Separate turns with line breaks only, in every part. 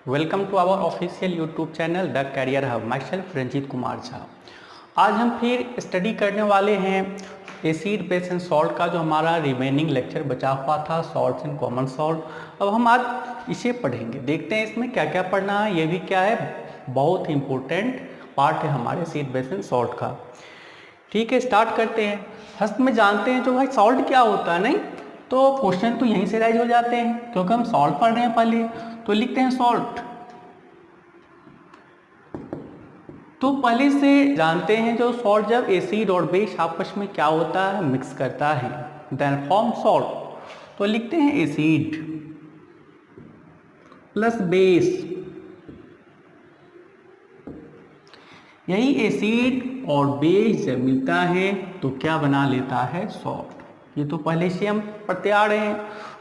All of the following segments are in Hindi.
Welcome to our official YouTube channel The Career Hub. Myself Ranjeet Kumar Jha. आज हम फिर स्टडी करने वाले हैं एसिड बेस एंड सॉल्ट का, जो हमारा रिमेनिंग लेक्चर बचा हुआ था, सॉल्ट्स एंड कॉमन सॉल्ट। अब हम आज इसे पढ़ेंगे, देखते हैं इसमें क्या क्या पढ़ना है। ये भी क्या है, बहुत इंपॉर्टेंट पार्ट है हमारे एसिड बेस एंड सॉल्ट का। ठीक है, स्टार्ट करते हैं। फर्स्ट में जानते हैं जो भाई सॉल्ट क्या होता है। नहीं तो क्वेश्चन तो यहीं से राइज हो जाते हैं, क्योंकि हम सॉल्ट पढ़ रहे हैं पहले। तो लिखते हैं सॉल्ट। तो पहले से जानते हैं जो सॉल्ट जब एसिड और बेस आपस में क्या होता है, मिक्स करता है, देन फॉर्म सॉल्ट। तो लिखते हैं एसिड प्लस बेस, यही एसिड और बेस जब मिलता है तो क्या बना लेता है, सॉल्ट। ये तो पहले से हम पढ़ते आ रहे हैं।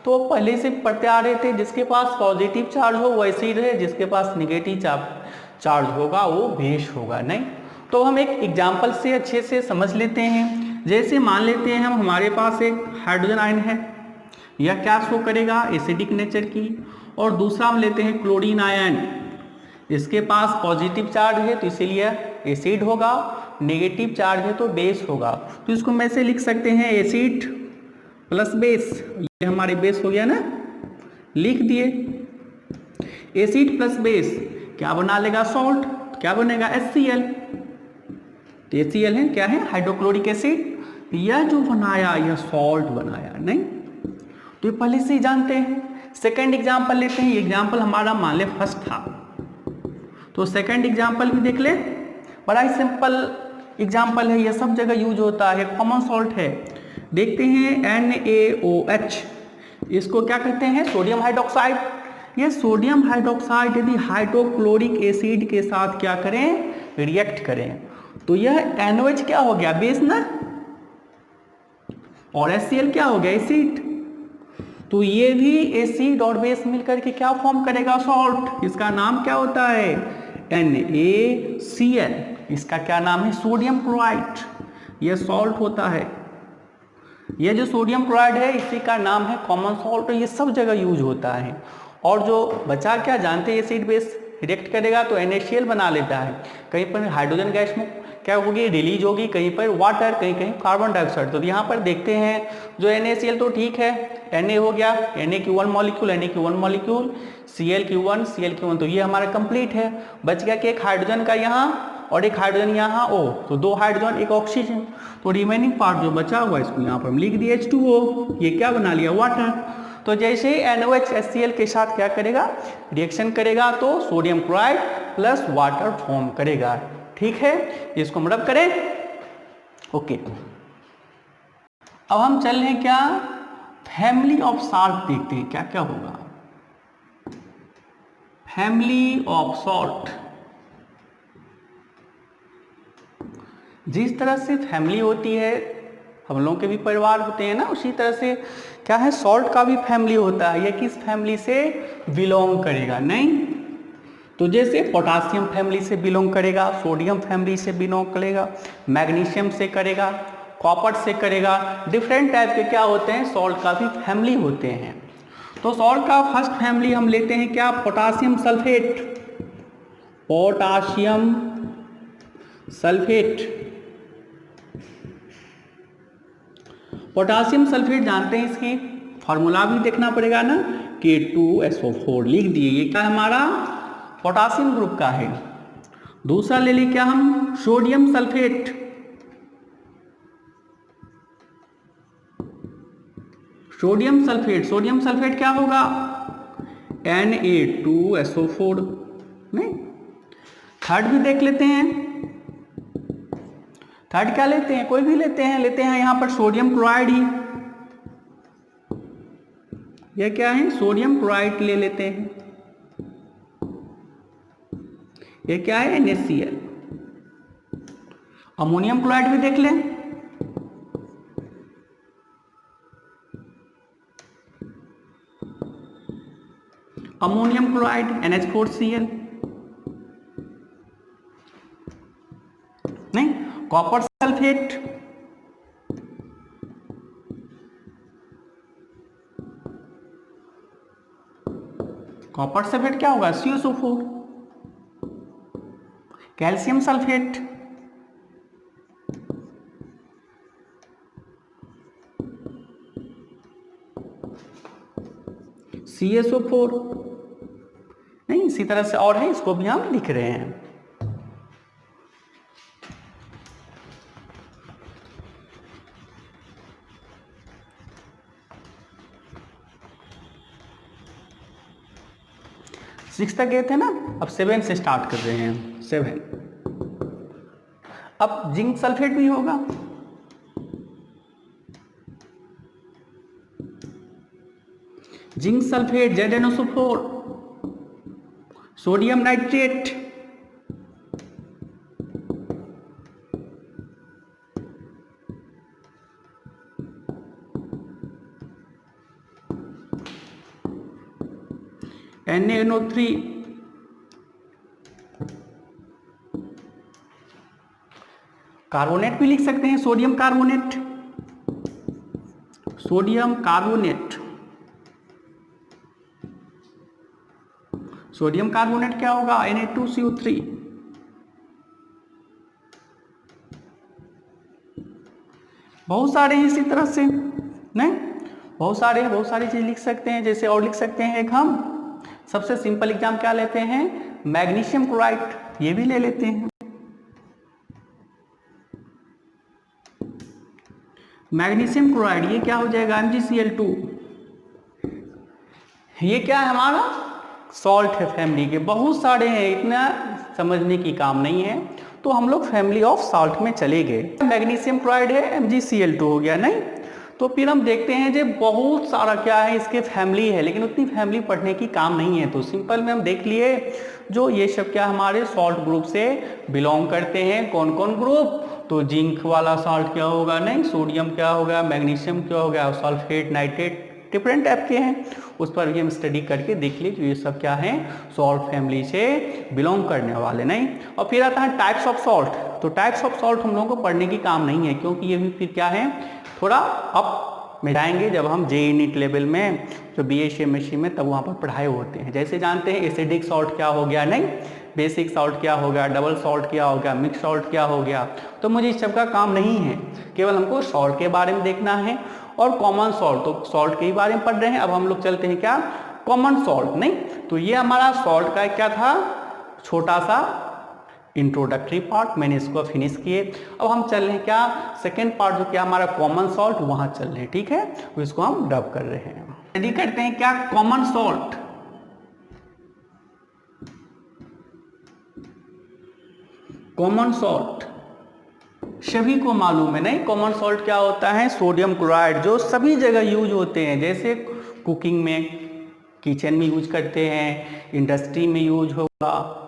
तो पहले से पढ़ते आ रहे थे, जिसके पास पॉजिटिव चार्ज हो वो एसिड है, जिसके पास निगेटिव चार्ज होगा वो बेस होगा। नहीं तो हम एक एग्जाम्पल से अच्छे से समझ लेते हैं। जैसे मान लेते हैं हम, हमारे पास एक हाइड्रोजन आयन है, यह क्या शो करेगा, एसिडिक नेचर की। और दूसरा हम लेते हैं क्लोरीन आयन, इसके पास पॉजिटिव चार्ज है तो इसीलिए एसिड होगा, नेगेटिव चार्ज है तो बेस होगा। तो इसको मैं से लिख सकते हैं एसिड प्लस बेस। ये हमारे बेस हो गया ना, लिख दिए। एसिड प्लस बेस क्या बना लेगा, सॉल्ट। क्या बनेगा, HCl। तो HCl है क्या है, हाइड्रोक्लोरिक एसिड। यह जो बनाया यह सॉल्ट बनाया। नहीं तो ये पहले से ही जानते हैं। सेकेंड एग्जाम्पल लेते हैं। एग्जाम्पल हमारा मान ले फर्स्ट था, तो सेकेंड एग्जाम्पल भी देख ले। बड़ा ही सिंपल एग्जाम्पल है, यह सब जगह यूज होता है, कॉमन सॉल्ट है। देखते हैं NaOH, इसको क्या कहते हैं, सोडियम हाइड्रोक्साइड। यह सोडियम हाइड्रोक्साइड यदि हाइड्रोक्लोरिक एसिड के साथ क्या करें, रिएक्ट करें, तो यह NaOH क्या हो गया, बेस ना, और HCl क्या हो गया, एसिड। तो ये भी एसिड और बेस मिलकर के क्या फॉर्म करेगा, सॉल्ट। इसका नाम क्या होता है, NaCl। इसका क्या नाम है, सोडियम क्लोराइड। यह सॉल्ट होता है। यह जो सोडियम क्लोराइड है इसी का नाम है कॉमन सॉल्ट। ये सब जगह यूज होता है। और जो बचा क्या जानते हैं, एसिड बेस रिएक्ट करेगा तो NaCl बना लेता है। कहीं पर हाइड्रोजन गैस में क्या होगी, रिलीज होगी, कहीं पर वाटर, कहीं कहीं कार्बन डाइऑक्साइड। तो यहाँ पर देखते हैं जो NaCl तो ठीक है, Na हो गया, Na q1 molecule, Na molecule, Cl Cl, तो ये हमारा कंप्लीट है। बच गया कि एक हाइड्रोजन का यहाँ और एक हाइड्रोजन यहाँ O, तो दो हाइड्रोजन एक ऑक्सीजन। तो रिमेनिंग पार्ट जो बचा हुआ है इसको यहाँ पर हम लिख दिए H2O। ये क्या बना लिया, वाटर। तो जैसे ही NaOH HCl के साथ क्या करेगा, रिएक्शन करेगा, तो sodium chloride plus water form करेगा। ठीक है, इसको हम रब करें। ओके, अब हम चल रहे हैं क्या, फैमिली ऑफ सॉल्ट देखते हैं क्या क्या होगा। फैमिली ऑफ सॉल्ट, जिस तरह से फैमिली होती है, हम लोगों के भी परिवार होते हैं ना, उसी तरह से क्या है, सॉल्ट का भी फैमिली होता है। ये किस फैमिली से बिलोंग करेगा, नहीं तो जैसे पोटासियम फैमिली से बिलोंग करेगा, सोडियम फैमिली से बिलोंग करेगा, मैग्नीशियम से करेगा, कॉपर से करेगा। डिफरेंट टाइप के क्या होते हैं, सॉल्ट का भी फैमिली होते हैं। तो सॉल्ट का फर्स्ट फैमिली हम लेते हैं क्या, potassium sulphate. Potassium sulphate, potassium sulphate जानते हैं, इसकी फॉर्मूला भी देखना पड़ेगा ना, K2SO4 लिख दिए। ये क्या हमारा पोटासियम ग्रुप का है। दूसरा ले ली क्या हम, sodium sulphate. Sodium sulphate, sodium sulphate क्या होगा, Na2SO4। नहीं, थर्ड भी देख लेते हैं। थर्ड क्या लेते हैं, कोई भी लेते हैं यहाँ पर सोडियम क्लोराइड ही। यह क्या है, सोडियम क्लोराइड ले लेते हैं। ये क्या है, NaCl। अमोनियम क्लोराइड भी देख लें। Ammonium chloride NH4Cl। नहीं, कॉपर सल्फेट, कॉपर सल्फेट क्या होगा, CuSO4। Calcium sulphate, CSO4। नहीं, इसी तरह से और है, इसको भी हम लिख रहे हैं। सिक्स तक गए थे ना, अब 7 से स्टार्ट कर रहे हैं। 7, अब जिंक सल्फेट भी होगा, zinc sulphate ZnSO4, sodium nitrate, NaNO3, carbonate भी लिख सकते हैं, sodium carbonate, sodium carbonate. Sodium carbonate क्या होगा, Na2CO3। बहुत सारे हैं इसी तरह से, नहीं बहुत सारे हैं, बहुत सारी चीज लिख सकते हैं। जैसे और लिख सकते हैं, एक हम सबसे सिंपल एग्जाम क्या लेते हैं, मैग्नीशियम क्लोराइड, ये भी ले लेते हैं। मैग्नीशियम क्लोराइड ये क्या हो जाएगा, MgCl2। ये क्या है, हमारा सॉल्ट है फैमिली के, बहुत सारे हैं, इतना समझने की काम नहीं है, तो हम लोग फैमिली ऑफ सॉल्ट में चले गए। मैग्नीशियम क्लोराइड है, MgCl2 हो गया, नहीं तो फिर हम देखते हैं जो बहुत सारा क्या है इसके फैमिली है, लेकिन उतनी फैमिली पढ़ने की काम नहीं है। तो सिंपल में हम देख लिए जो ये सब क्या हमारे सॉल्ट ग्रुप से बिलोंग करते हैं। कौन कौन ग्रुप, तो जिंक वाला सॉल्ट क्या होगा, नहीं सोडियम क्या होगा, मैग्नीशियम क्या होगा, सल्फेट, नाइट्रेट डिफरेंट टाइप के हैं, उस पर भी हम स्टडी करके देख लीजिए। तो ये सब क्या है, सॉल्ट फैमिली से बिलोंग करने वाले, नहीं। और फिर आता है टाइप्स ऑफ सॉल्ट। तो टाइप्स ऑफ सॉल्ट हम लोगों को पढ़ने की काम नहीं है, क्योंकि ये भी फिर क्या है थोड़ा अप में जाएंगे जब हम JEE नीट लेवल में, जो BSc MSc में, तब वहाँ पर पढ़ाए होते हैं। जैसे जानते हैं एसिडिक सॉल्ट क्या हो गया, नहीं बेसिक सॉल्ट क्या हो गया, डबल सॉल्ट क्या हो गया, मिक्स सॉल्ट क्या हो गया। तो मुझे इस सब का काम नहीं है, केवल हमको सॉल्ट के बारे में देखना है। और कॉमन सॉल्ट, तो सॉल्ट के ही बारे में पढ़ रहे हैं। अब हम लोग चलते हैं क्या, कॉमन सॉल्ट, नहीं तो ये हमारा सॉल्ट का क्या था, छोटा सा इंट्रोडक्टरी पार्ट, मैंने इसको फिनिश किए। अब हम चल रहे हैं क्या, सेकेंड पार्ट जो क्या हमारा कॉमन सॉल्ट, वहां चल रहे हैं, ठीक है। तो इसको हम डब कर रहे हैं, स्टडी करते हैं क्या, कॉमन सॉल्ट। कॉमन सॉल्ट सभी को मालूम है, नहीं कॉमन सॉल्ट क्या होता है, सोडियम क्लोराइड, जो सभी जगह यूज होते हैं। जैसे कुकिंग में, किचन में यूज करते हैं, इंडस्ट्री में यूज होगा,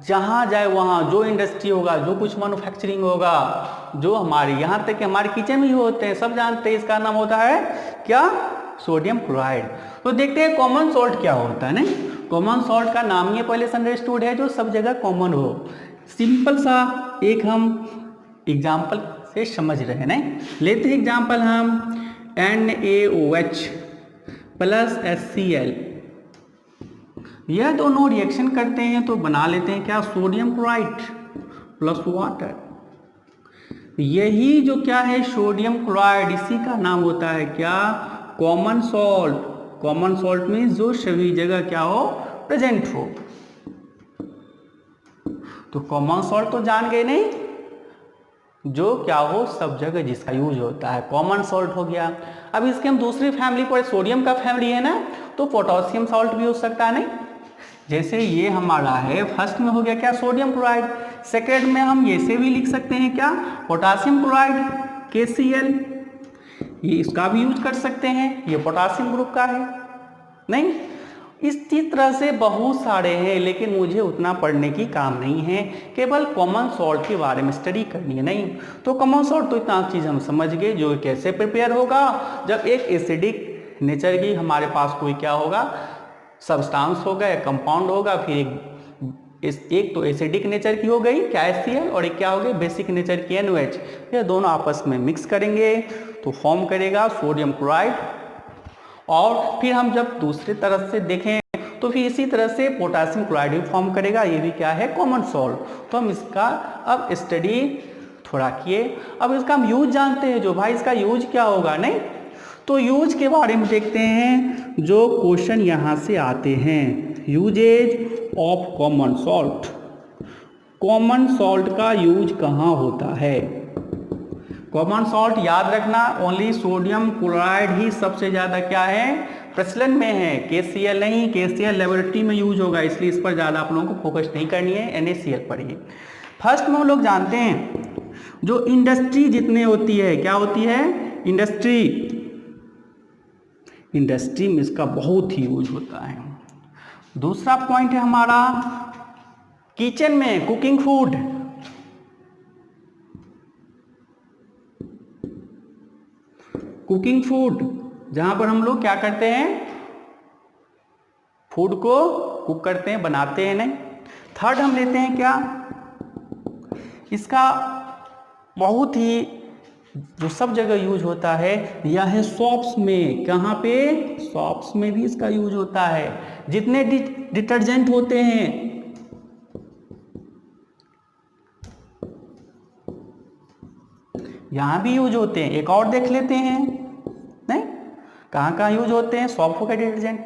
जहाँ जाए वहाँ, जो इंडस्ट्री होगा, जो कुछ मैन्युफैक्चरिंग होगा, जो हमारे यहाँ तक कि हमारे किचन में ही होते हैं, सब जानते हैं, इसका नाम होता है क्या, सोडियम क्लोराइड। तो देखते हैं कॉमन सॉल्ट क्या होता है, नहीं कॉमन सॉल्ट का नाम ही पहले से अंडरस्टूड है, जो सब जगह कॉमन हो। सिंपल सा एक हम एग्जाम्पल से समझ रहे हैं, नहीं लेते हैं एग्जाम्पल हम, NaOH प्लस HCl, यह दोनों रिएक्शन करते हैं तो बना लेते हैं क्या, सोडियम क्लोराइड प्लस वाटर। यही जो क्या है सोडियम क्लोराइड, इसी का नाम होता है क्या, common salt. Common salt means जो सभी जगह क्या हो, प्रेजेंट हो। तो कॉमन सॉल्ट तो जान गए, नहीं जो क्या हो सब जगह जिसका यूज होता है, कॉमन सॉल्ट हो गया। अब इसके हम दूसरी फैमिली पर, सोडियम का फैमिली है ना, तो पोटासियम सॉल्ट भी हो सकता है, नहीं जैसे ये हमारा है, फर्स्ट में हो गया क्या, सोडियम क्लोराइड, सेकेंड में हम ये से भी लिख सकते हैं क्या, पोटासियम क्लोराइड KCl, ये इसका भी यूज कर सकते हैं, ये पोटासियम ग्रुप का है, नहीं इसी तरह से बहुत सारे हैं, लेकिन मुझे उतना पढ़ने की काम नहीं है, केवल कॉमन सॉल्ट के बारे में स्टडी करनी है, नहीं तो कॉमन सॉल्ट तो इतना चीज़ हम समझ गए, जो कैसे प्रिपेयर होगा, जब एक एसिडिक नेचर की हमारे पास कोई क्या होगा, सब्सटेंस होगा या कंपाउंड होगा, फिर एक तो एसिडिक नेचर की हो गई क्या HCl, और एक क्या हो गई बेसिक नेचर की NaOH, ये दोनों आपस में मिक्स करेंगे तो फॉर्म करेगा सोडियम क्लोराइड। और फिर हम जब दूसरी तरफ से देखें तो फिर इसी तरह से पोटासियम क्लोराइड भी फॉर्म करेगा, ये भी क्या है कॉमन सॉल्ट। तो हम इसका अब स्टडी थोड़ा किए। अब इसका हम यूज जानते हैं जो भाई इसका यूज क्या होगा, नहीं तो यूज के बारे में देखते हैं जो क्वेश्चन यहाँ से आते हैं। Uses of common salt, common salt का यूज कहाँ होता है। कॉमन सॉल्ट याद रखना ओनली सोडियम क्लोराइड ही सबसे ज़्यादा क्या है प्रचलन में है, KCl नहीं। KCl लेबोरेटरी में यूज होगा, इसलिए इस पर ज़्यादा आप लोगों को फोकस नहीं करनी है, NaCl पर ही। फर्स्ट में हम लोग जानते हैं जो इंडस्ट्री जितने होती है, क्या होती है इंडस्ट्री, इंडस्ट्री में इसका बहुत ही यूज होता है। दूसरा पॉइंट है हमारा किचन में कुकिंग फूड, कुकिंग फूड जहां पर हम लोग क्या करते हैं फूड को कुक करते हैं, बनाते हैं नहीं। थर्ड हम लेते हैं क्या, इसका बहुत ही जो सब जगह यूज होता है यह है शॉप्स में। कहाँ पे, शॉप्स में भी इसका यूज होता है। जितने डिटर्जेंट होते हैं, यहाँ भी यूज होते हैं। एक और देख लेते हैं, नहीं कहाँ कहाँ यूज होते हैं, सॉफ्ट हो गया डिटर्जेंट।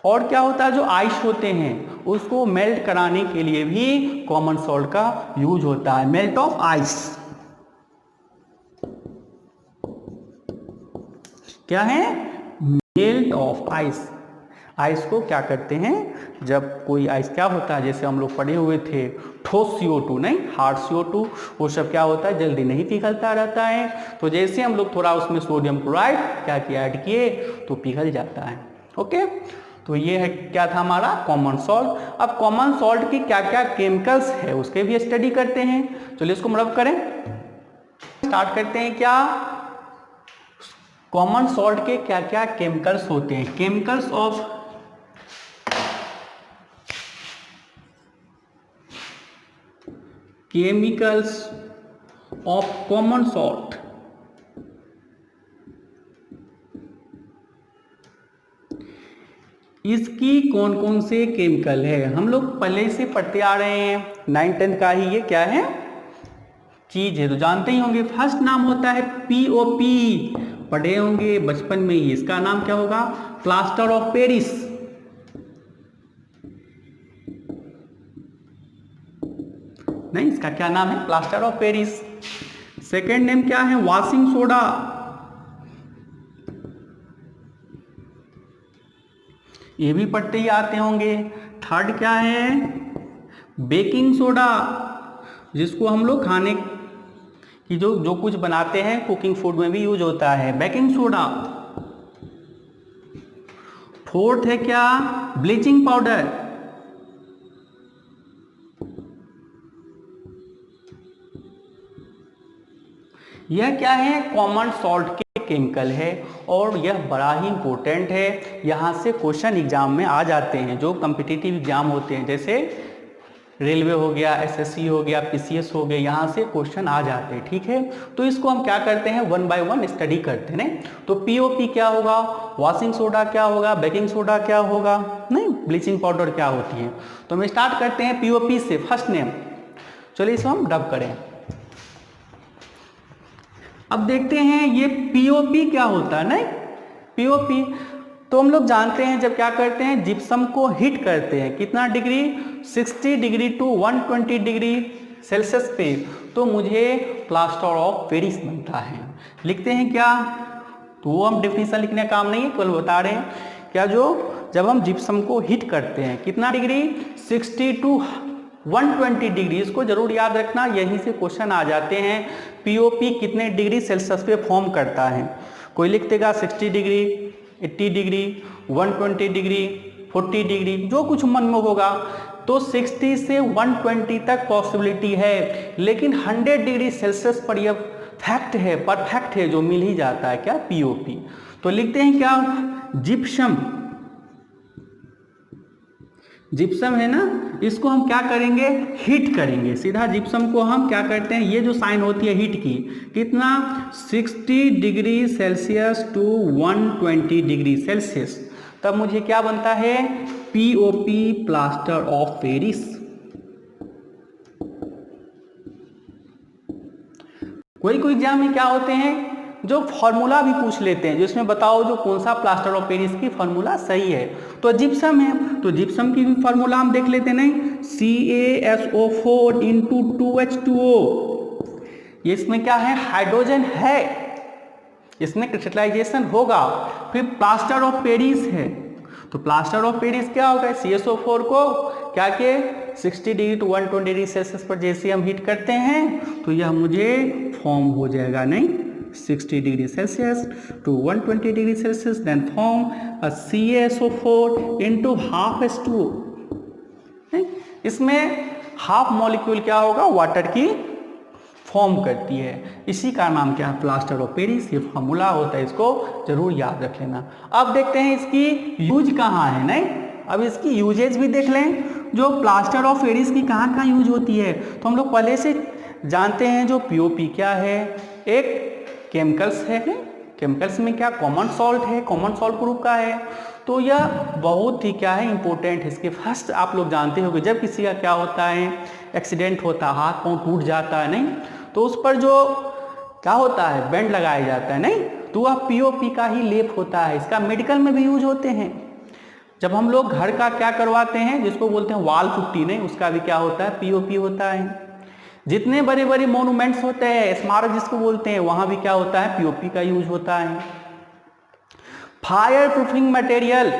और क्या होता है जो आइस होते हैं उसको मेल्ट कराने के लिए भी कॉमन सॉल्ट का यूज होता है, मेल्ट ऑफ आइस। क्या है मेल्ट ऑफ आइस। आइस को क्या करते हैं, जब कोई आइस क्या होता है, जैसे हम लोग पढ़े हुए थे ठोस CO2 नहीं हार्ड CO2, वो सब क्या होता है जल्दी नहीं पिघलता रहता है। तो जैसे हम लोग थोड़ा उसमें सोडियम क्लोराइड क्या किया ऐड किए तो पिघल जाता है। ओके, तो ये है क्या था हमारा कॉमन सॉल्ट। अब कॉमन सॉल्ट की क्या क्या केमिकल्स है उसके भी स्टडी करते हैं। चलिए इसको मतलब करें, स्टार्ट करते हैं। क्या कॉमन सॉल्ट के क्या क्या केमिकल्स होते हैं, chemicals of chemicals of common salt. इसकी कौन कौन से केमिकल है हम लोग पहले से पढ़ते आ रहे हैं, 9th-10th का ही ये क्या है चीज है तो जानते ही होंगे। फर्स्ट नाम होता है POP, पढ़े होंगे बचपन में ही। इसका नाम क्या होगा प्लास्टर ऑफ पेरिस। नहीं, इसका क्या नाम है plaster of Paris. Second name क्या है वॉशिंग सोडा, ये भी पढ़ते ही आते होंगे। थर्ड क्या है बेकिंग सोडा, जिसको हम लोग खाने की जो कुछ बनाते हैं कुकिंग फूड में भी यूज होता है बेकिंग सोडा। फोर्थ है क्या ब्लीचिंग पाउडर, यह क्या है कॉमन सॉल्ट के केमिकल है और यह बड़ा ही इंपॉर्टेंट है। यहाँ से क्वेश्चन एग्जाम में आ जाते हैं जो कम्पिटिटिव एग्जाम होते हैं, जैसे रेलवे हो गया, SSC हो गया, PCS हो गया, यहाँ से क्वेश्चन आ जाते हैं। ठीक है, तो इसको हम क्या करते हैं 1 by 1 स्टडी करते हैं। नहीं तो POP क्या होगा, वॉशिंग सोडा क्या होगा, बेकिंग सोडा क्या होगा, नहीं ब्लीचिंग पाउडर क्या होती है। तो हम स्टार्ट करते हैं POP से, फर्स्ट नेम। चलिए इसको हम डब करें। अब देखते हैं ये POP क्या होता है। नहीं POP तो हम लोग जानते हैं जब क्या करते हैं जिप्सम को हीट करते हैं, कितना degree 60 degree to 120 degree Celsius पे, तो मुझे प्लास्टर ऑफ पेरिस बनता है। लिखते हैं क्या, तो वो हम डेफिनेशन लिखने का काम नहीं है, केवल बता रहे हैं क्या जो जब हम जिप्सम को हीट करते हैं कितना डिग्री 60 टू 120 डिग्री, इसको जरूर याद रखना, यहीं से क्वेश्चन आ जाते हैं। POP कितने डिग्री सेल्सियस पे फॉर्म करता है, कोई लिख देगा 60 डिग्री 80 डिग्री 120 डिग्री 40 डिग्री, जो कुछ मन में होगा। तो 60 से 120 तक पॉसिबिलिटी है, लेकिन 100 डिग्री सेल्सियस पर यह फैक्ट है, परफेक्ट है, जो मिल ही जाता है क्या POP। तो लिखते हैं क्या जिप्सम, जिप्सम है ना, इसको हम क्या करेंगे हीट करेंगे। सीधा जिप्सम को हम क्या करते हैं, ये जो साइन होती है हीट की, कितना 60 degree Celsius to 120 degree Celsius, तब मुझे क्या बनता है पीओपी प्लास्टर ऑफ पेरिस। कोई कोई एग्जाम में क्या होते हैं जो फॉर्मूला भी पूछ लेते हैं, जिसमें बताओ जो कौन सा प्लास्टर ऑफ पेरिस की फॉर्मूला सही है। तो जिप्सम है, तो जिप्सम की भी फॉर्मूला हम देख लेते हैं। नहीं, CaSO4 इंटू 2H2O। ये इसमें क्या है, हाइड्रोजन है, इसमें क्रिस्टलाइजेशन होगा। फिर प्लास्टर ऑफ पेरिस है, तो प्लास्टर ऑफ पेरिस क्या होगा, CaSO4 को क्या के 60 डिग्री टू 120 डिग्री सेल्सियस पर जैसे हम हीट करते हैं तो यह मुझे फॉर्म हो जाएगा। नहीं, 60 degree Celsius to 120 degree Celsius, then form CaSO4 into half H2O। इसमें हाफ मॉलिक्यूल क्या होगा, वाटर की फॉर्म करती है, इसी का नाम क्या है, प्लास्टर ऑफ पेरिस। ये फॉर्मूला होता है, इसको जरूर याद रख लेना। अब देखते हैं इसकी यूज कहाँ है। नहीं, अब इसकी यूजेज भी देख लें, जो प्लास्टर ऑफ पेरिस की कहाँ कहाँ यूज होती है। तो हम लोग पहले से जानते हैं जो पीओपी क्या है, एक केमिकल्स है। केमिकल्स में क्या कॉमन सॉल्ट है, कॉमन सॉल्ट ग्रुप का है, तो यह बहुत ही क्या है, इंपॉर्टेंट है। इसके फर्स्ट आप लोग जानते हो कि जब किसी का क्या होता है, एक्सीडेंट होता है, हाथ पाँव टूट जाता है, नहीं, तो उस पर जो क्या होता है, बैंड लगाया जाता है, नहीं, तो वह पीओपी का ही लेप होता है। इसका मेडिकल में भी यूज होते हैं। जब हम लोग घर का क्या करवाते हैं, जिसको बोलते हैं वाल पुट्टी, नहीं, उसका भी क्या होता है, पीओपी होता है। जितने बड़े बड़े मोन्यूमेंट्स होते हैं, स्मारक जिसको बोलते हैं, वहां भी क्या होता है, पीओपी का यूज होता है। फायर प्रूफिंग मटेरियल,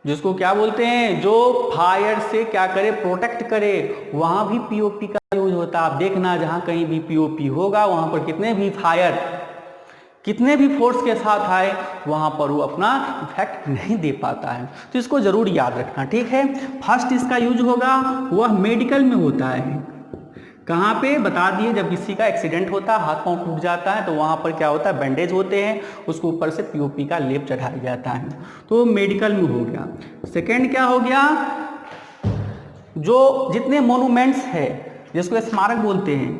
जिसको क्या बोलते हैं, जो फायर से क्या करे, प्रोटेक्ट करे, वहां भी पीओपी का यूज होता है। आप देखना जहां कहीं भी पीओपी होगा, वहां पर कितने भी फायर, कितने भी फोर्स के साथ आए, वहां पर वो अपना इफेक्ट नहीं दे पाता है। तो इसको जरूर याद रखना, ठीक है। फर्स्ट इसका यूज होगा वह मेडिकल में होता है। कहाँ पे बता दिए, जब किसी का एक्सीडेंट होता है, हाथ पांव टूट जाता है, तो वहां पर क्या होता है, बैंडेज होते हैं, उसके ऊपर से पीओपी का लेप चढ़ाया जाता है, तो मेडिकल में हो गया। सेकेंड क्या हो गया, जो जितने मोन्यूमेंट्स है, जिसको स्मारक बोलते हैं,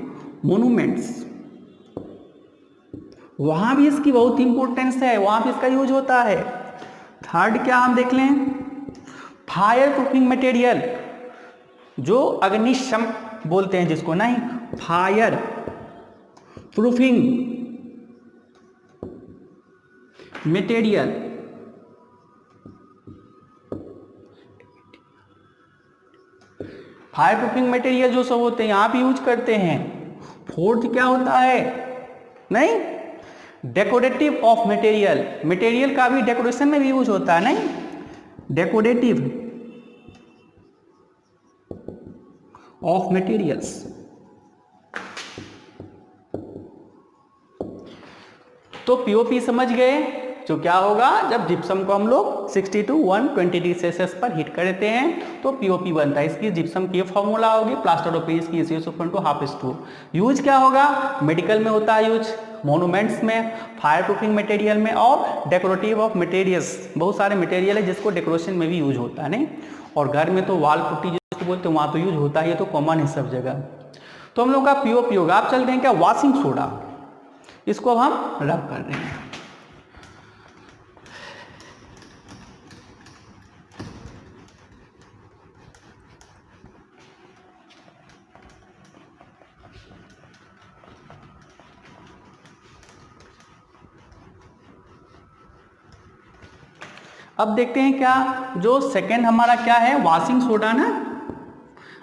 मोन्यूमेंट्स, वहां भी इसकी बहुत इंपॉर्टेंस है, वहां भी इसका यूज होता है। थर्ड क्या हम देख लें, फायर प्रूफिंग मटेरियल, जो अग्निशम बोलते हैं जिसको, नहीं, fire proofing material, fire proofing material जो सब होते हैं यहां पे यूज करते हैं। फोर्थ क्या होता है, नहीं, डेकोरेटिव ऑफ मटेरियल, मटेरियल का भी डेकोरेशन में भी यूज होता है, नहीं, डेकोरेटिव ऑफ मटेरियल्स। तो पीओपी समझ गए, जो क्या होगा, जब जिप्सम को हम लोग 60 टू 120 डिग्री सेल्सियस पर हीट करते हैं तो पीओपी बनता है। इसकी जिप्सम की फॉर्मूला होगी, प्लास्टर ऑफ पेरिस की CaSO4 हाफ H2O। यूज क्या होगा, मेडिकल में होता है यूज, मोन्यूमेंट्स में, फायर प्रूफिंग मटेरियल में, और डेकोरेटिव ऑफ मटेरियल्स, बहुत सारे मटेरियल है जिसको डेकोरेशन में भी यूज होता है, नहीं। और घर में तो वाल पुट्टी जिसको बोलते हैं वहां तो यूज होता है, ये तो कॉमन है सब जगह। तो हम लोग का पीओपी होगा। आप चलते हैं क्या, वॉशिंग सोडा, इसको अब हम रब कर रहे हैं। अब देखते हैं क्या, जो सेकंड हमारा क्या है, वॉशिंग सोडा ना।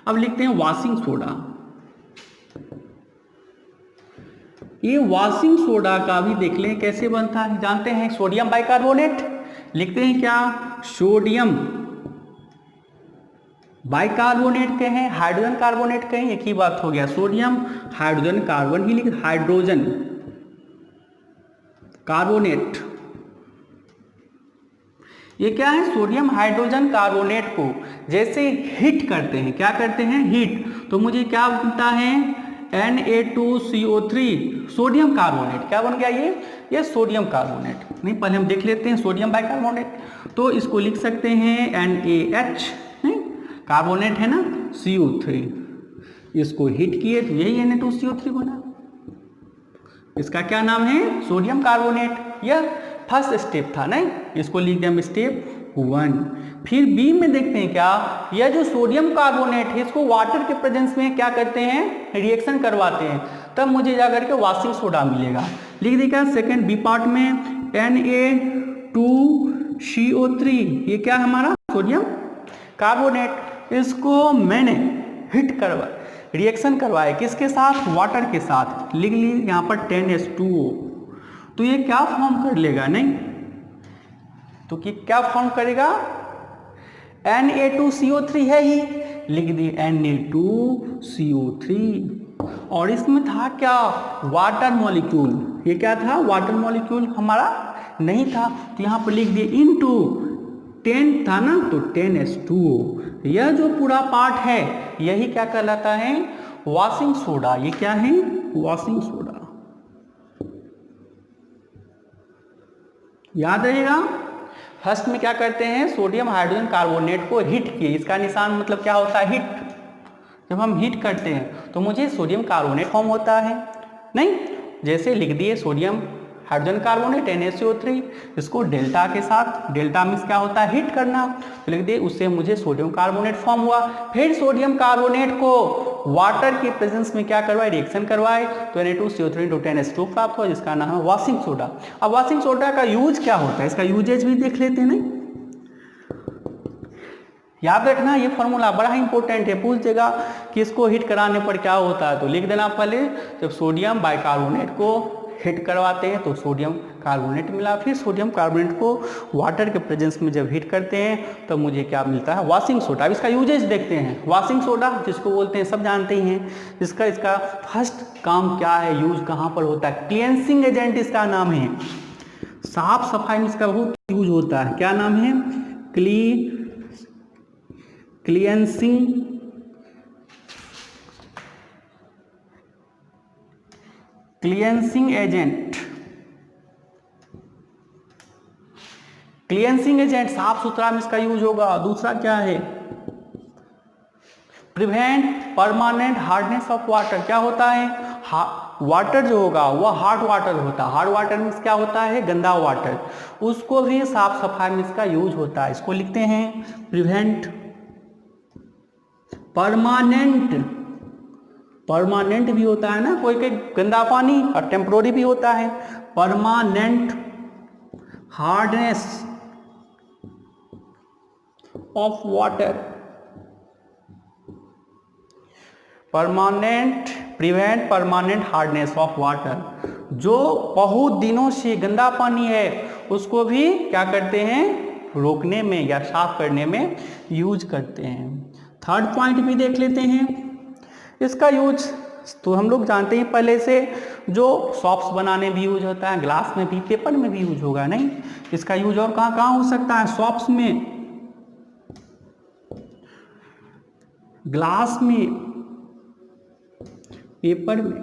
अब लिखते हैं वॉशिंग सोडा। ये वॉशिंग सोडा का भी देख लें कैसे बनता है, जानते हैं, सोडियम बाइकार्बोनेट, लिखते हैं क्या, सोडियम बाइकार्बोनेट कहें, हाइड्रोजन कार्बोनेट कहें, एक ही बात हो गया, सोडियम हाइड्रोजन कार्बन ही लिख, हाइड्रोजन कार्बोनेट। ये क्या है, सोडियम हाइड्रोजन कार्बोनेट को जैसे हीट करते हैं, क्या करते हैं, हीट, तो मुझे क्या बनता है, Na2CO3 सोडियम कार्बोनेट। क्या बन गया ये सोडियम कार्बोनेट। नहीं, पहले हम देख लेते हैं सोडियम बाइकार्बोनेट, तो इसको लिख सकते हैं NaH, कार्बोनेट है ना, CO3, इसको हीट किए तो यही Na2CO3 बना। इसका क्या नाम है, सोडियम कार्बोनेट। यह फर्स्ट स्टेप था, नहीं, इसको लिख दिया हम स्टेप 1। फिर बी में देखते हैं क्या, यह जो सोडियम कार्बोनेट है इसको वाटर के प्रेजेंस में क्या करते हैं, रिएक्शन करवाते हैं, तब मुझे जाकर के वॉशिंग सोडा मिलेगा। लिख देगा सेकंड बी पार्ट में Na2CO3, ये क्या है हमारा सोडियम कार्बोनेट, इसको मैंने हिट करवा रिएक्शन करवाए किसके साथ, वाटर के साथ, लिख ली यहाँ पर 10H2O। तो ये क्या फॉर्म कर लेगा, नहीं तो कि क्या फॉर्म करेगा, Na2CO3 है ही, लिख दी Na2CO3। और इसमें था क्या, वाटर मॉलिक्यूल, ये क्या था, वाटर मॉलिक्यूल हमारा नहीं था, तो यहाँ पर लिख दिए इनटू 10 था ना, तो 10H2O। यह जो पूरा पार्ट है यही क्या कहलाता है, वॉशिंग सोडा। ये क्या है, वॉशिंग सोडा, याद रहेगा। फर्स्ट में क्या करते हैं, सोडियम हाइड्रोजन कार्बोनेट को हिट किए, इसका निशान मतलब क्या होता है, हिट। जब हम हिट करते हैं तो मुझे सोडियम कार्बोनेट फॉर्म होता है, नहीं, जैसे लिख दिए सोडियम हाइड्रोजन कार्बोनेट NaCO3, इसको डेल्टा के साथ, डेल्टा मीन्स क्या होता है, हिट करना, तो लिख दिए उससे मुझे सोडियम कार्बोनेट फॉर्म हुआ। फिर सोडियम कार्बोनेट को वाटर के प्रेजेंस में क्या करवाए, रिएक्शन करवाए, तो Na2CO3 × 10H2 प्राप्त हुआ, जिसका नाम है वॉशिंग सोडा। अब वॉशिंग सोडा का यूज क्या होता है, इसका यूजेज भी देख लेते हैं। नहीं, याद रखना ये फॉर्मूला बड़ा ही इंपॉर्टेंट है, पूछ देगा कि इसको हिट कराने पर क्या होता है, तो लिख देना पहले, जब सोडियम बाइकार्बोनेट को हिट करवाते हैं तो सोडियम कार्बोनेट मिला, फिर सोडियम कार्बोनेट को वाटर के प्रेजेंस में जब हिट करते हैं तो मुझे क्या मिलता है, वॉशिंग सोडा। अब इसका यूजेज देखते हैं। वॉशिंग सोडा जिसको बोलते हैं सब जानते ही हैं, इसका फर्स्ट काम क्या है, यूज कहाँ पर होता है, क्लींसिंग एजेंट इसका नाम है, साफ सफाई में इसका बहुत यूज होता है। क्या नाम है, क्लींसिंग एजेंट। क्लींसिंग एजेंट साफ सुथरा में इसका यूज होगा। दूसरा क्या है, prevent permanent hardness of water. क्या होता है, वाटर जो होगा वह हार्ड वाटर होता है, हार्ड वाटर मीन्स क्या होता है, गंदा वाटर, उसको भी साफ सफाई में इसका यूज होता है। इसको लिखते हैं प्रिवेंट परमानेंट भी होता है ना, कोई कोई गंदा पानी, और टेम्पोररी भी होता है। Permanent hardness of water, prevent permanent hardness of water. जो बहुत दिनों से गंदा पानी है उसको भी क्या करते हैं, रोकने में या साफ करने में यूज करते हैं। थर्ड पॉइंट भी देख लेते हैं। इसका यूज तो हम लोग जानते हैं पहले से, जो सॉप्स बनाने में भी यूज होता है, ग्लास में भी, पेपर में भी यूज होगा। नहीं, इसका यूज और कहाँ कहाँ हो सकता है, सॉप्स में, ग्लास में, पेपर में,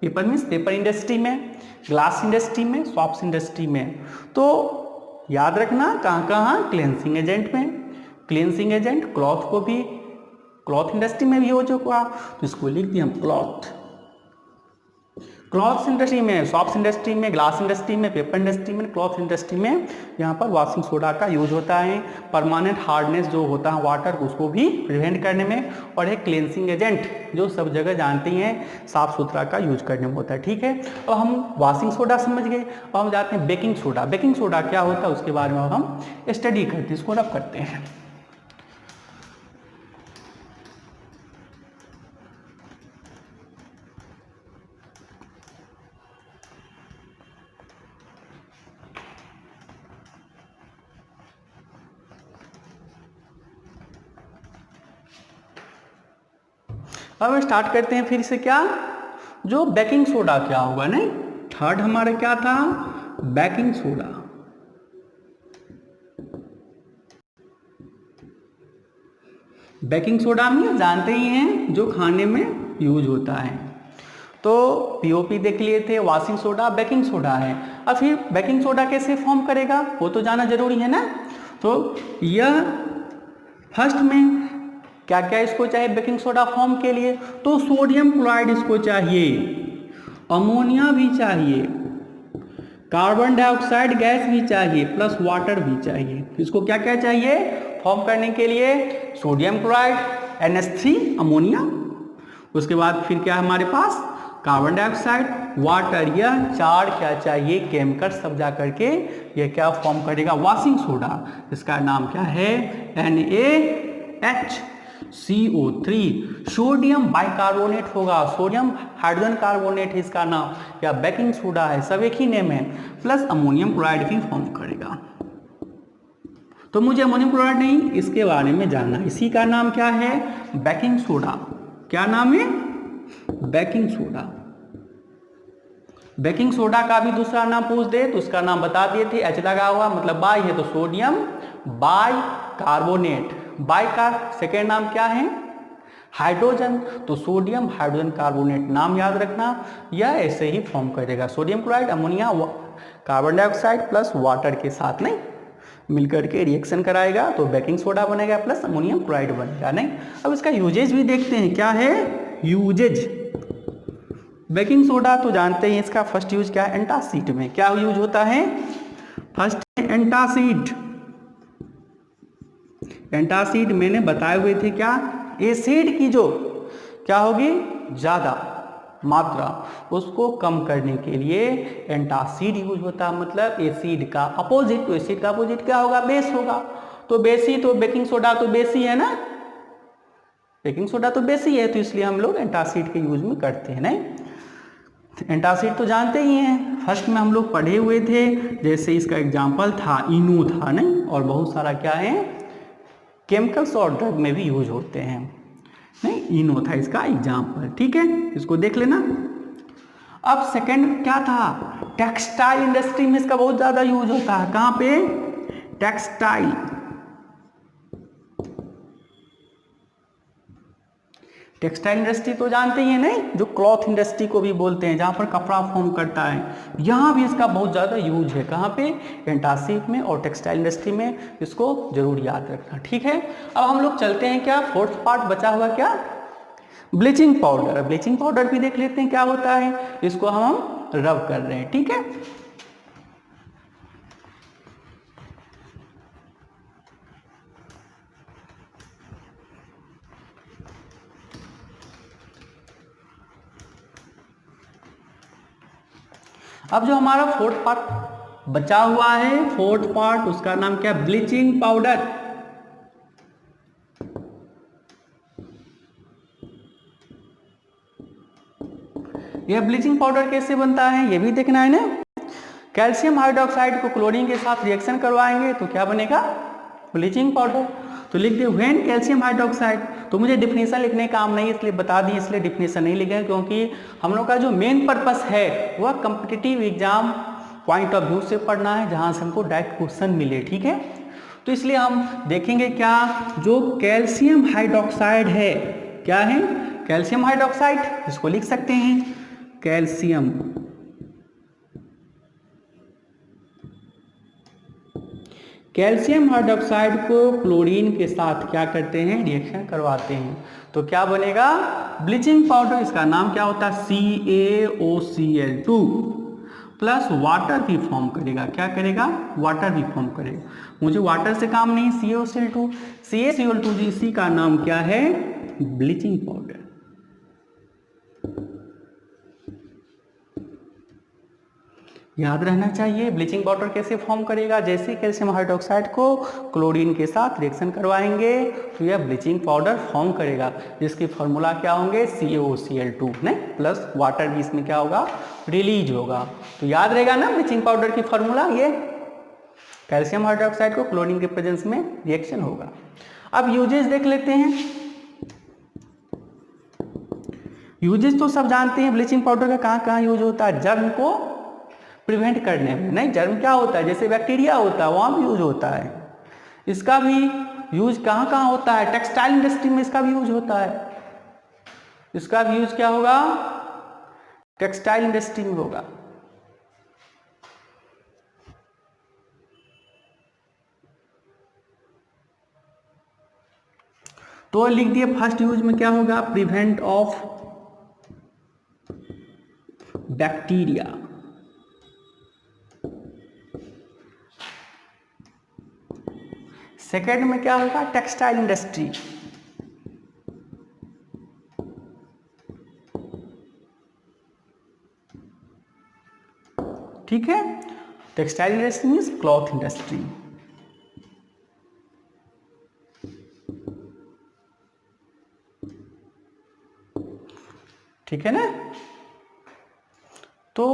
पेपर मीन्स पेपर इंडस्ट्री में, ग्लास इंडस्ट्री में, सॉप्स इंडस्ट्री में। तो याद रखना कहाँ कहाँ, क्लींसिंग एजेंट में, क्लींसिंग एजेंट क्लॉथ को भी, क्लॉथ इंडस्ट्री में भी हो चुका, तो इसको लिख दिया हम क्लॉथ इंडस्ट्री में, सॉप्स इंडस्ट्री में, ग्लास इंडस्ट्री में, पेपर इंडस्ट्री में, क्लॉथ इंडस्ट्री में यहाँ पर वॉशिंग सोडा का यूज होता है। परमानेंट हार्डनेस जो होता है वाटर, उसको भी प्रिवेंट करने में, और एक क्लींसिंग एजेंट जो सब जगह जानते हैं साफ सुथरा का यूज करने में होता है। ठीक है, अब हम वॉशिंग सोडा समझ गए, अब हम जाते हैं बेकिंग सोडा। बेकिंग सोडा क्या होता है उसके बारे में हम स्टडी करते हैं, इसको रब करते हैं। अब स्टार्ट करते हैं फिर से, क्या जो बेकिंग सोडा क्या होगा, नहीं, थर्ड हमारा क्या था, बेकिंग सोडा। बेकिंग सोडा में जानते ही हैं जो खाने में यूज होता है। तो पीओपी देख लिए थे, वॉशिंग सोडा, बेकिंग सोडा है। अब फिर बेकिंग सोडा कैसे फॉर्म करेगा वो तो जाना जरूरी है ना। तो यह फर्स्ट में क्या क्या इसको चाहिए बेकिंग सोडा फॉर्म के लिए, तो सोडियम क्लोराइड इसको चाहिए, अमोनिया भी चाहिए, कार्बन डाइऑक्साइड गैस भी चाहिए प्लस वाटर भी चाहिए। इसको क्या क्या चाहिए फॉर्म करने के लिए? सोडियम क्लोराइड, NH3 अमोनिया, उसके बाद फिर क्या हमारे पास कार्बन डाइऑक्साइड, वाटर, यह चार क्या चाहिए केमिकल सब जा करके ये क्या फॉर्म करेगा? Washing soda. इसका नाम क्या है? NaHCO3। सोडियम बाइकार्बोनेट होगा, सोडियम हाइड्रोजन कार्बोनेट है इसका नाम, या बेकिंग सोडा है, सब एक ही नेम है, प्लस अमोनियम क्लोराइड भी फॉर्म करेगा। तो मुझे अमोनियम क्लोराइड नहीं, इसके बारे में जानना है। इसी का नाम क्या है? Baking soda. क्या नाम है? Baking soda. बेकिंग सोडा का भी दूसरा नाम पूछ दे तो उसका नाम बता दिए थे, H लगा हुआ मतलब बाई है, तो सोडियम बाई कार्बोनेट। बाई का सेकेंड नाम क्या है? हाइड्रोजन, तो सोडियम हाइड्रोजन कार्बोनेट नाम याद रखना। यह ऐसे ही फॉर्म करेगा, sodium chloride ammonia carbon dioxide plus water के साथ नहीं मिलकर के रिएक्शन कराएगा तो बेकिंग सोडा बनेगा प्लस अमोनियम क्लोराइड बनेगा। नहीं, अब इसका यूजेज भी देखते हैं, क्या है यूजेज। बेकिंग सोडा तो जानते हैं, इसका फर्स्ट यूज क्या है? एंटासिड में क्या यूज होता है? First antacid. एंटासिड मैंने बताए हुए थे क्या? एसिड की जो क्या होगी ज्यादा मात्रा, उसको कम करने के लिए एंटासिड यूज होता है, मतलब एसिड का अपोजिट। तो एसिड का अपोजिट क्या होगा? बेस होगा। तो बेसी, तो बेकिंग सोडा तो बेसी है ना, बेकिंग सोडा तो बेसी है, तो इसलिए हम लोग एंटासिड के यूज में करते हैं। नहीं, एंटासिड तो जानते ही हैं, फर्स्ट में हम लोग पढ़े हुए थे, जैसे इसका एग्जाम्पल था इनो था नहीं, और बहुत सारा क्या है केमिकल्स और ड्रग में भी यूज होते हैं। नहीं, इनो था इसका एग्जाम्पल, ठीक है, इसको देख लेना। अब सेकंड क्या था? टेक्सटाइल इंडस्ट्री में इसका बहुत ज्यादा यूज होता है। कहां पे? टेक्सटाइल। टेक्सटाइल इंडस्ट्री तो जानते ही है नहीं, जो क्लॉथ इंडस्ट्री को भी बोलते हैं, जहां पर कपड़ा फॉर्म करता है, यहां भी इसका बहुत ज्यादा यूज है। कहां पे? एंटासिड में और टेक्सटाइल इंडस्ट्री में, इसको जरूर याद रखना, ठीक है। अब हम लोग चलते हैं क्या, फोर्थ पार्ट बचा हुआ क्या? Bleaching powder. ब्लीचिंग पाउडर भी देख लेते हैं क्या होता है, इसको हम रब कर रहे हैं, ठीक है। अब जो हमारा फोर्थ पार्ट बचा हुआ है, फोर्थ पार्ट, उसका नाम क्या? Bleaching powder. यह ब्लीचिंग पाउडर कैसे बनता है ये भी देखना है ना। कैल्शियम हाइड्रोक्साइड को क्लोरीन के साथ रिएक्शन करवाएंगे तो क्या बनेगा? Bleaching powder. तो लिख दे व्हेन कैल्शियम हाइड्रोक्साइड। तो मुझे डिफिनेशन लिखने का काम नहीं, इसलिए बता दी, इसलिए डिफिनेशन नहीं लिखे, क्योंकि हम लोग का जो मेन पर्पस है वह competitive exam point of view से पढ़ना है, जहां से हमको डायरेक्ट क्वेश्चन मिले, ठीक है। तो इसलिए हम देखेंगे क्या, जो कैल्शियम हाइड्रोक्साइड है, क्या है? कैल्शियम हाइड्रोक्साइड, इसको लिख सकते हैं कैल्शियम। कैल्शियम हाइड्रोक्साइड को क्लोरीन के साथ क्या करते हैं? रिएक्शन करवाते हैं, तो क्या बनेगा? Bleaching powder. इसका नाम क्या होता है? CaOCl2 प्लस वाटर भी फॉर्म करेगा। क्या करेगा? वाटर भी फॉर्म करेगा। मुझे वाटर से काम नहीं, CaOCl2, CaCl2 इसी का नाम क्या है? Bleaching powder. याद रहना चाहिए ब्लीचिंग पाउडर कैसे फॉर्म करेगा। जैसे कैल्शियम हाइड्रोक्साइड को क्लोरीन के साथ रिएक्शन करवाएंगे तो यह ब्लीचिंग पाउडर फॉर्म करेगा, जिसकी फॉर्मूला क्या होंगे? CaOCl2 नहीं, प्लस वाटर भी इसमें क्या होगा? रिलीज होगा। तो याद रहेगा ना ब्लीचिंग पाउडर की फॉर्मूला, ये कैल्शियम हाइड्रोक्साइड को क्लोरीन के प्रेजेंस में रिएक्शन होगा। अब यूजेस देख लेते हैं। यूजेस तो सब जानते हैं ब्लीचिंग पाउडर का कहाँ कहाँ यूज होता है। जर्म को प्रिवेंट करने में, नहीं, जर्म क्या होता है? जैसे बैक्टीरिया होता है, वहां भी यूज होता है। इसका भी यूज कहाँ कहाँ होता है? टेक्सटाइल इंडस्ट्री में इसका भी यूज होता है। इसका भी यूज क्या होगा? टेक्सटाइल इंडस्ट्री में होगा। तो लिख दिए फर्स्ट यूज में क्या होगा? Prevent of bacteria. सेकेंड में क्या होगा, टेक्सटाइल इंडस्ट्री। ठीक है, textile industry means cloth industry. ठीक है ना। तो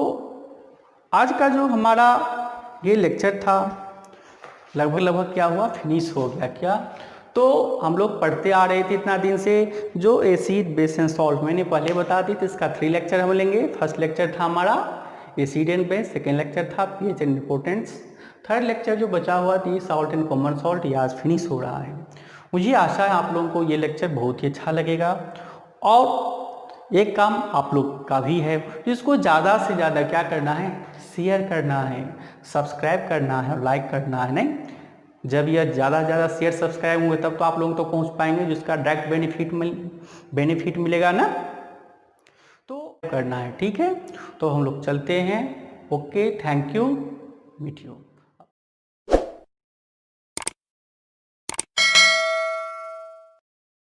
आज का जो हमारा ये लेक्चर था लगभग क्या हुआ, फिनिश हो गया। क्या, तो हम लोग पढ़ते आ रहे थे इतना दिन से जो एसिड बेस एंड सॉल्ट, मैंने पहले बता दी थी, इसका 3 लेक्चर हम लेंगे। फर्स्ट लेक्चर था हमारा acid and base, second lecture था pH and importance, third lecture जो बचा हुआ थी सॉल्ट एंड कॉमन सॉल्ट, ये आज फिनिश हो रहा है। मुझे आशा है आप लोगों को ये लेक्चर बहुत ही अच्छा लगेगा। और एक काम आप लोग का भी है, जिसको ज़्यादा से ज़्यादा क्या करना है, शेयर करना है, सब्सक्राइब करना है, लाइक करना है। नहीं, जब यह ज़्यादा से ज़्यादा शेयर सब्सक्राइब होंगे तब तो आप लोग तो पहुंच पाएंगे, जिसका डायरेक्ट बेनिफिट मिलेगा ना, तो करना है। ठीक है, तो हम लोग चलते हैं। Okay, thank you, meet you.